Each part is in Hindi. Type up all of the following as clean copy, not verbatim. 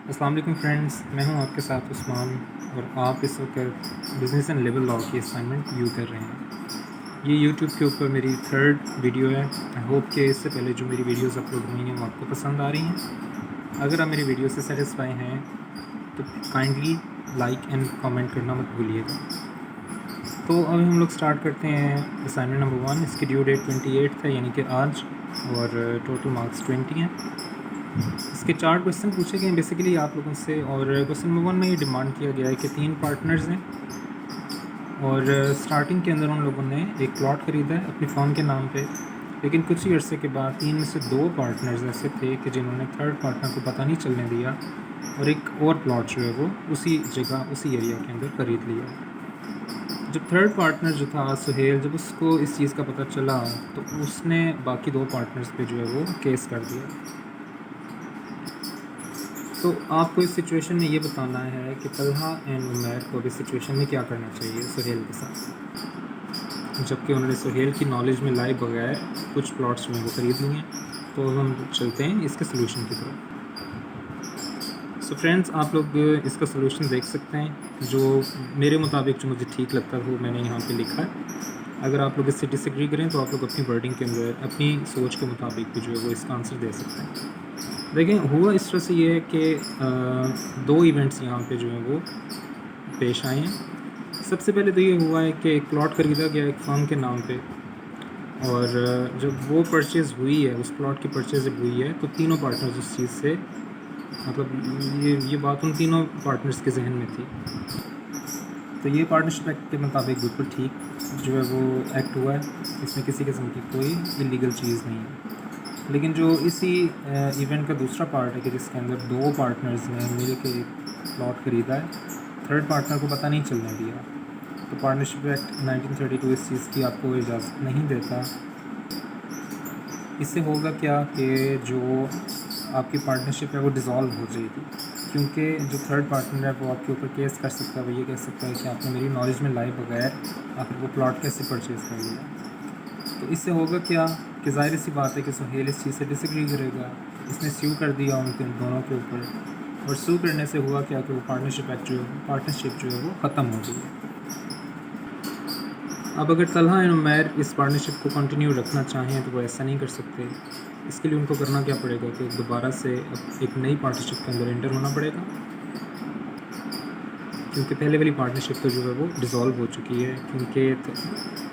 अस्सलाम वालेकुम फ्रेंड्स, मैं हूं आपके साथ उस्मान और आप इस वक्त बिज़नेस एंड लेबर लॉ की असाइनमेंट व्यू कर रहे हैं। ये यूट्यूब के ऊपर मेरी थर्ड वीडियो है। आई होप कि इससे पहले जो मेरी वीडियोस अपलोड हुई हैं वो आपको पसंद आ रही हैं। अगर आप मेरी वीडियो से सेटिस्फाई हैं तो काइंडली लाइक एंड कमेंट करना मत भूलिएगा। तो अभी हम लोग स्टार्ट करते हैं असाइनमेंट नंबर 1। इसकी ड्यू डेट 28 है, यानी कि आज, और टोटल मार्क्स 20 हैं। इसके 4 क्वेश्चन पूछे गए हैं बेसिकली आप लोगों से, और क्वेश्चन नंबर 1 में ये डिमांड किया गया है कि 3 पार्टनर्स हैं और स्टार्टिंग के अंदर उन लोगों ने एक प्लॉट ख़रीदा है अपनी फर्म के नाम पे, लेकिन कुछ ही अरसे के बाद 3 में से 2 पार्टनर्स ऐसे थे कि जिन्होंने थर्ड पार्टनर को पता नहीं चलने दिया और एक और प्लॉट जो है वो उसी जगह उसी एरिया के अंदर ख़रीद लिया। जब थर्ड पार्टनर जो था सुहेल, जब उसको इस चीज़ का पता चला तो उसने बाकी 2 पार्टनर्स पे जो है वो केस कर दिया। तो आपको इस सिचुएशन में ये बताना है कि तलहा एंड उमैर को इस सिचुएशन में क्या करना चाहिए सुहेल के साथ, जबकि उन्होंने सुहेल की नॉलेज में लाए बगैर कुछ प्लॉट्स में वो ख़रीद लिए हैं। तो हम चलते हैं इसके सोल्यूशन की तरफ। सो फ्रेंड्स, आप लोग इसका सोल्यूशन देख सकते हैं। जो मेरे मुताबिक जो मुझे ठीक लगता है वो मैंने यहाँ पे लिखा है। अगर आप लोग इससे डिसएग्री करें तो आप लोग अपनी वर्डिंग के अंदर अपनी सोच के मुताबिक भी जो है वो इसका आंसर दे सकते हैं। देखें, हुआ इस तरह से ये है कि 2 इवेंट्स यहाँ पे जो हैं वो पेश आए हैं। सबसे पहले तो ये हुआ है कि एक प्लॉट ख़रीदा गया एक फर्म के नाम पे, और जब वो परचेज़ हुई है, उस प्लॉट की परचेज़ जब हुई है तो तीनों पार्टनर्स उस चीज़ से, मतलब ये बात उन तीनों पार्टनर्स के जहन में थी। तो ये पार्टनरशिप एक्ट के मुताबिक बिल्कुल ठीक जो है वो एक्ट हुआ है। इसमें किसी किस्म की कोई इलीगल चीज़ नहीं है। लेकिन जो इसी इवेंट का दूसरा पार्ट है कि जिसके अंदर 2 पार्टनर्स ने मिल के प्लॉट ख़रीदा है, थर्ड पार्टनर को पता नहीं चलने दिया, तो पार्टनरशिप एक्ट 1932 इस चीज़ की आपको इजाज़त नहीं देता। इससे होगा क्या कि जो आपकी पार्टनरशिप है वो डिज़ोल्व हो जाएगी, क्योंकि जो थर्ड पार्टनर है वो आपके ऊपर केस कर सकता है। वो ये कह सकता है कि आपने मेरी नॉलेज में लाए बगैर आखिर वो प्लॉट कैसे परचेज़ कर लिया। तो इससे होगा क्या कि ज़ाहिर सी बात है कि सुहेल इस चीज़ से डिसएग्री करेगा। इसने स्यू कर दिया उनके दोनों के ऊपर, और स्यू करने से हुआ क्या कि वो पार्टनरशिप जो है वो ख़त्म हो गई। अब अगर तलहा एंड उमैर इस पार्टनरशिप को कंटिन्यू रखना चाहें तो वो ऐसा नहीं कर सकते। इसके लिए उनको करना क्या पड़ेगा कि दोबारा से एक नई पार्टनरशिप के अंदर एंटर होना पड़ेगा, क्योंकि पहले वाली पार्टनरशिप तो जो है वो डिज़ोल्व हो चुकी है, क्योंकि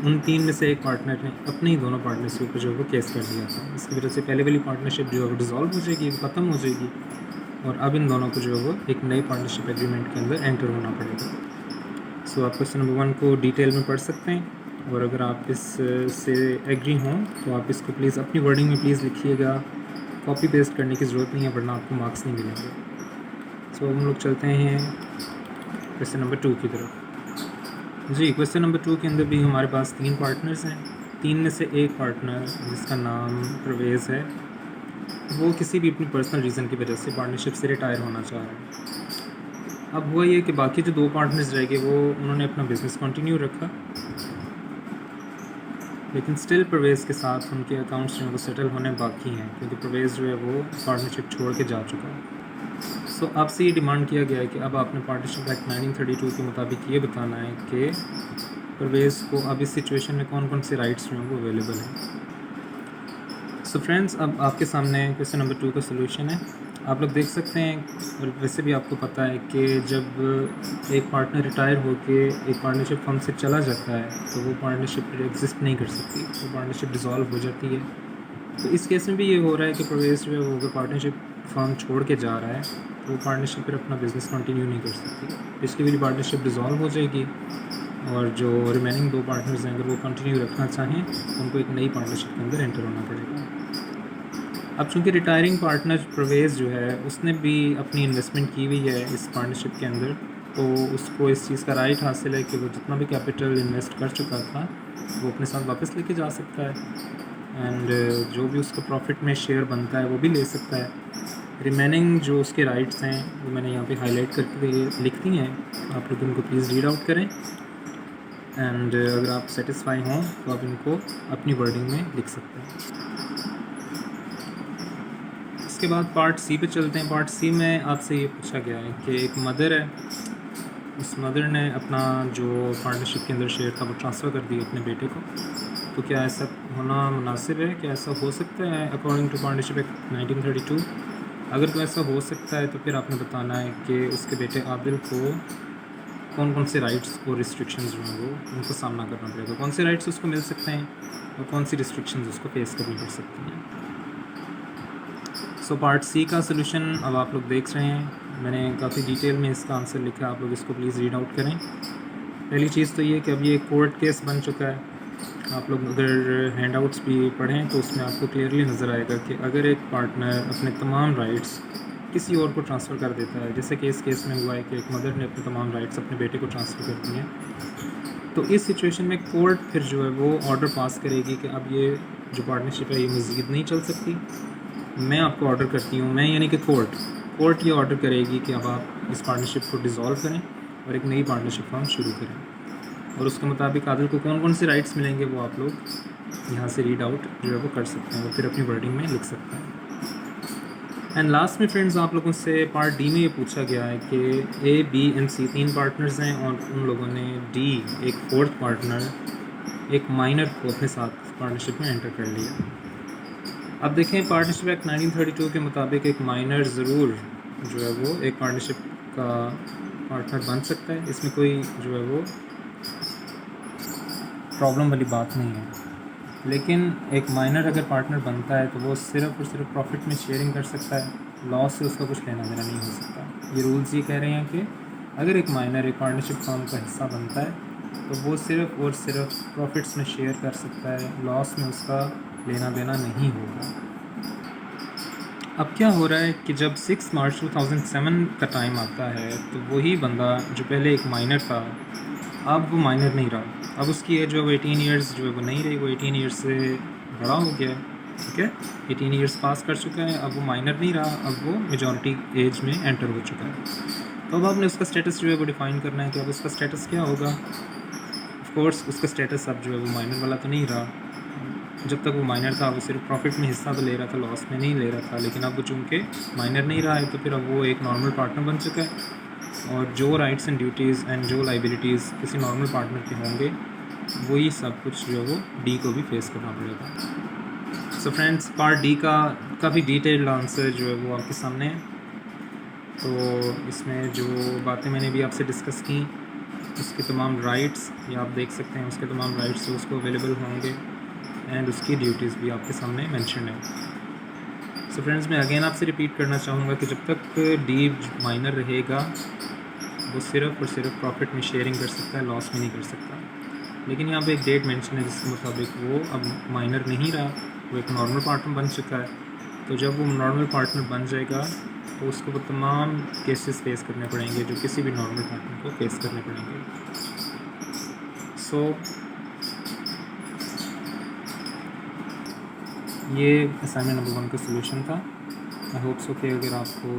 उन 3 में से एक पार्टनर ने अपने ही दोनों पार्टनर्स के ऊपर जो है वो केस कर दिया था। इसकी वजह से पहले वाली पार्टनरशिप जो है वो डिज़ोल्व हो जाएगी, ख़त्म हो जाएगी, और अब इन दोनों को जो है वो एक नई पार्टनरशिप एग्रीमेंट के अंदर एंटर होना पड़ेगा। सो आप क्वेश्चन नंबर 1 को डिटेल में पढ़ सकते हैं, और अगर आप इस से एग्री हों तो आप इसको प्लीज़ अपनी वर्डिंग में प्लीज़ लिखिएगा। कॉपी पेस्ट करने की ज़रूरत नहीं है, वरना आपको मार्क्स नहीं मिलेंगे। सो हम लोग चलते हैं क्वेश्चन नंबर 2 की तरफ। जी, क्वेश्चन नंबर 2 के अंदर भी हमारे पास 3 पार्टनर्स हैं। 3 में से एक पार्टनर जिसका नाम परवेज़ है, वो किसी भी अपनी पर्सनल रीज़न की वजह से पार्टनरशिप से रिटायर होना चाह रहा है। अब हुआ ये कि बाकी जो 2 पार्टनर्स रह गए वो उन्होंने अपना बिज़नेस कंटिन्यू रखा, लेकिन स्टिल परवेज़ के साथ उनके अकाउंट्स जो हैं वो सेटल होने बाकी हैं, क्योंकि परवेज़ जो है वो पार्टनरशिप छोड़ के जा चुका है। सो आपसे ये डिमांड किया गया है कि अब आपने पार्टनरशिप एक्ट 1932 के मुताबिक ये बताना है कि परवेज़ को अब इस सिचुएशन में कौन कौन से राइट्स जो हैं वो अवेलेबल हैं। सो फ्रेंड्स, अब आपके सामने क्वेश्चन नंबर 2 का सोल्यूशन है। आप लोग देख सकते हैं, और वैसे भी आपको पता है कि जब एक पार्टनर रिटायर होके एक पार्टनरशिप फर्म से चला जाता है तो वो पार्टनरशिप फिर एग्जिस्ट नहीं कर सकती, वो पार्टनरशिप डिज़ोल्व हो जाती है। तो इस केस में भी ये हो रहा है कि परवेज़ जो है वो अगर पार्टनरशिप फर्म छोड़ के जा रहा है तो वो पार्टनरशिप फिर अपना बिज़नेस कंटिन्यू नहीं कर सकती। पिछली वाली पार्टनरशिप डिज़ोल्व हो जाएगी, और जो रिमेनिंग 2 पार्टनर्स हैं अगर वो कंटिन्यू रखना चाहें तो उनको एक नई पार्टनरशिप के अंदर एंटर होना पड़ेगा। अब चूँकि रिटायरिंग पार्टनर परवेज़ जो है उसने भी अपनी इन्वेस्टमेंट की हुई है इस पार्टनरशिप के अंदर, तो उसको इस चीज़ का राइट हासिल है कि वो जितना भी कैपिटल इन्वेस्ट कर चुका था वो अपने साथ वापस लेके जा सकता है, एंड जो भी उसका प्रॉफिट में शेयर बनता है वो भी ले सकता है। रिमेनिंग जो उसके राइट्स हैं वो मैंने यहाँ पे हाईलाइट करके लिख दी हैं, आप लोग इनको प्लीज़ रीड आउट करें, एंड अगर आप सेटिस्फाई हों तो आप इनको अपनी वर्डिंग में लिख सकते हैं। इसके बाद पार्ट सी पे चलते हैं। पार्ट सी में आपसे ये पूछा गया है कि एक मदर है, उस मदर ने अपना जो पार्टनरशिप के अंदर शेयर था वो ट्रांसफ़र कर दिया अपने बेटे को। तो क्या ऐसा होना मुनासिब है? क्या ऐसा हो सकता है अकॉर्डिंग टू पार्टनरशिप एक्ट 1932? अगर तो ऐसा हो सकता है तो फिर आपने बताना है कि उसके बेटे आदिल को कौन कौन से राइट्स और रिस्ट्रिक्शंस जो हैं वो उनको सामना करना पड़ेगा, कौन से राइट्स उसको मिल सकते हैं और कौन सी रिस्ट्रिक्शंस उसको फेस करनी पड़ सकती हैं। सो पार्ट सी का सोल्यूशन अब आप लोग देख रहे हैं। मैंने काफ़ी डिटेल में इसका आंसर लिखा है, आप लोग इसको प्लीज़ रीड आउट करें। पहली चीज़ तो ये कि अब ये कोर्ट केस बन चुका है। आप लोग अगर हैंड आउट्स भी पढ़ें तो उसमें आपको क्लियरली नज़र आएगा कि अगर एक पार्टनर अपने तमाम राइट्स किसी और को ट्रांसफ़र कर देता है, जैसे कि इस केस में हुआ है कि एक मदर ने अपने तमाम राइट्स अपने बेटे को ट्रांसफ़र कर दिए हैं, तो इस सिचुएशन में कोर्ट फिर जो है वो ऑर्डर पास करेगी कि अब ये जो पार्टनरशिप है ये मज़ीद नहीं चल सकती। मैं आपको ऑर्डर करती हूँ, मैं यानी कि कोर्ट ये ऑर्डर करेगी कि अब आप इस पार्टनरशिप को डिज़ोल्व करें और एक नई पार्टनरशिप फॉर्म शुरू करें। और उसके मुताबिक आदिल को कौन कौन से राइट्स मिलेंगे वो आप लोग यहाँ से रीड आउट जो है वो कर सकते हैं और फिर अपनी वर्डिंग में लिख सकते हैं। एंड लास्ट में फ्रेंड्स आप लोगों से पार्ट डी में ये पूछा गया है कि ए, बी एंड सी 3 पार्टनर्स हैं और उन लोगों ने डी एक फोर्थ पार्टनर, एक माइनर को अपने साथ पार्टनरशिप में एंटर कर लिया। अब देखें पार्टनरशिप एक्ट 1932 के मुताबिक एक माइनर ज़रूर जो है वो एक पार्टनरशिप का पार्टनर बन सकता है, इसमें कोई जो है वो प्रॉब्लम वाली बात नहीं है। लेकिन एक माइनर अगर पार्टनर बनता है तो वो सिर्फ़ और सिर्फ प्रॉफिट में शेयरिंग कर सकता है, लॉस से उसका कुछ लेना देना नहीं हो सकता। ये रूल्स ये कह रहे हैं कि अगर एक माइनर एक पार्टनरशिप फर्म का हिस्सा बनता है तो वो सिर्फ़ और सिर्फ प्रॉफिट्स में शेयर कर सकता है, लॉस में उसका लेना देना नहीं होगा। अब क्या हो रहा है कि जब 6 मार्च 2007 का टाइम आता है तो वही बंदा जो पहले एक माइनर था अब वो माइनर नहीं रहा, अब उसकी एज जो 18 ईयर्स जो है वो नहीं रही, वो 18 ईयर्स से बड़ा हो गया है, ठीक है, 18 ईयर्स पास कर चुका है, अब वो माइनर नहीं रहा, अब वो मेजॉरिटी एज में एंटर हो चुका है। तो अब आपने उसका स्टेटस जो है वो डिफ़ाइन करना है कि अब उसका स्टेटस क्या होगा। ऑफ कोर्स उसका स्टेटस अब जो है वो माइनर वाला तो नहीं रहा, जब तक वो माइनर था वो सिर्फ प्रॉफिट में हिस्सा तो ले रहा था, लॉस में नहीं ले रहा था, लेकिन अब वो चूँकि माइनर नहीं रहा है तो फिर अब वो एक नॉर्मल पार्टनर बन चुका है और जो राइट्स एंड ड्यूटीज़ एंड जो लाइबिलिटीज़ किसी नॉर्मल पार्टनर के होंगे वही सब कुछ जो है वो डी को भी फेस करना पड़ेगा। सो फ्रेंड्स पार्ट डी का काफ़ी डिटेल्ड आंसर जो है वो आपके सामने है। तो इसमें जो बातें मैंने भी आपसे डिस्कस की उसके तमाम राइट्स ये आप देख सकते हैं, उसके तमाम राइट्स जो उसको अवेलेबल होंगे एंड उसकी ड्यूटीज़ भी आपके सामने मेंशन है। सो फ्रेंड्स मैं अगेन आपसे रिपीट करना चाहूँगा कि जब तक डी माइनर रहेगा वो सिर्फ़ और सिर्फ प्रॉफिट में शेयरिंग कर सकता है, लॉस में नहीं कर सकता। लेकिन यहाँ पे एक डेट मेंशन है जिसके मुताबिक वो अब माइनर नहीं रहा, वो एक नॉर्मल पार्टनर बन चुका है। तो जब वो नॉर्मल पार्टनर बन जाएगा तो उसको वो तमाम केसेस फेस करने पड़ेंगे जो किसी भी नॉर्मल पार्टनर को फेस करने पड़ेंगे। सो ये असाइनमेंट नंबर 1 का सोल्यूशन था। आई होप सो कि अगर आपको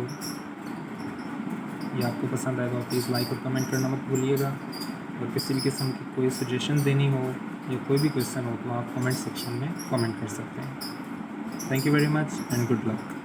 ये आपको पसंद आएगा प्लीज़ लाइक और कमेंट करना मत भूलिएगा, और किसी भी किस्म की कोई सजेशन देनी हो या कोई भी क्वेश्चन हो तो आप कमेंट सेक्शन में कमेंट कर सकते हैं। Thank you very much and good luck.